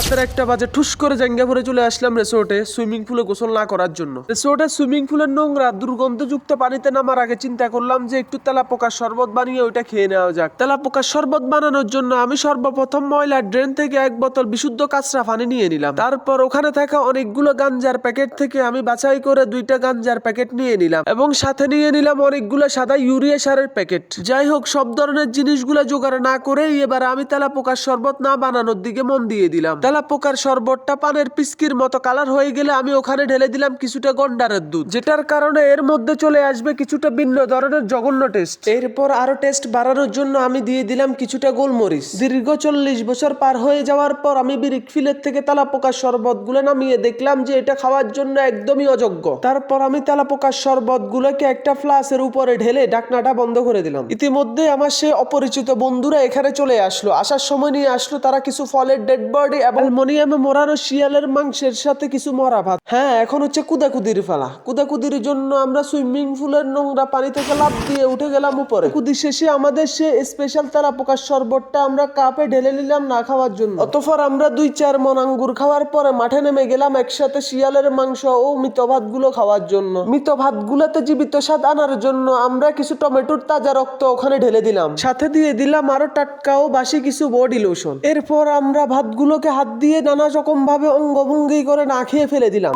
রাতের 1টা বাজে ঠুস করে জাঙ্গা পরে চলে আসলাম রিসোর্টে সুইমিং পুলে গোসল না করার জন্য। রিসোর্টে সুইমিং পুলের নোংরা দুর্গন্ধযুক্ত পানিতে নামার আগে চিন্তা করলাম যে একটু তেলাপোকার শরবত বানিয়ে ওইটা খেয়ে নেওয়া যাক। তেলাপোকার শরবত বানানোর জন্য আমি সর্বপ্রথম ময়লার ড্রেন থেকে 1 বোতল বিশুদ্ধ কাঁচরা পানি নিয়ে নিলাম। তারপর ওখানে থাকা অনেকগুলো গাঞ্জার প্যাকেট থেকে আমি বাছাই করে 2টা গাঞ্জার প্যাকেট নিয়ে নিলাম এবং সাথে নিয়ে নিলাম অনেকগুলো সাদা ইউরিয়া সারের প্যাকেট। যাই হোক, সব ধরনের জিনিসগুলো জোগাড় না করেই এবার আমি তেলাপোকার শরবত না বানানোর দিকে মন দিয়ে দিলাম। তেলাপোকার শরবতটা পানের পিস্কির মতো কালার হয়ে গেলে আমি ওখানে ঢেলে দিলাম কিছুটা গন্ডারের দুধ, যেটার কারণে এর মধ্যে চলে আসবে কিছুটা ভিন্ন ধরনের জঘন্য টেস্ট। এরপর আরো টেস্ট বাড়ানোর জন্য আমি দিয়ে দিলাম কিছুটা গোলমরিচ। দীর্ঘ 40 বছর পার হয়ে যাওয়ার পর আমি বিরিক ফিলের থেকে তেলাপোকার শরবত গুলো নামিয়ে দেখলাম যে এটা খাওয়ার জন্য একদমই অযোগ্য। তারপর আমি তেলাপোকার শরবত গুলোকে একটা ফ্লাসের উপরে ঢেলে ঢাকনাটা বন্ধ করে দিলাম। ইতিমধ্যে আমার সে অপরিচিত বন্ধুরা এখানে চলে আসলো। আসার সময় নিয়ে আসলো তারা কিছু ফলের ডেড বডি এবং অ্যালুমিনিয়ামে মোড়ানো শিয়ালের মাংসের সাথে কিছু মরা ভাত। হ্যাঁ, এখন হচ্ছে কুদাকুদির ফেলা। কুদাকুদির জন্য আমরা সুইমিং পুলের নোংরা পানি থেকে লাফ দিয়ে উঠে গেলাম উপরে। কুদি শেষে আমাদের সে স্পেশাল তেলাপোকার শরবতটা আমরা কাপে ঢেলে নিলাম না খাওয়ার জন্য। অতঃপর আমরা 2-4 মন আঙ্গুর খাওয়ার পরে মাঠে নেমে গেলাম একসাথে শিয়ালের মাংস ও মৃত ভাতগুলো খাওয়ার জন্য। মৃত ভাতগুলোতে জীবিত স্বাদ আনার জন্য আমরা কিছু টমেটোর তাজা রক্ত ওখানে ঢেলে দিলাম, সাথে দিয়ে দিলাম আরো টাটকা ও বাসি কিছু বডি লোশন। এরপর আমরা ভাতগুলোকে হাত দিয়ে নানা রকম ভাবে অঙ্গভঙ্গি করে না খেয়ে ফেলে দিলাম।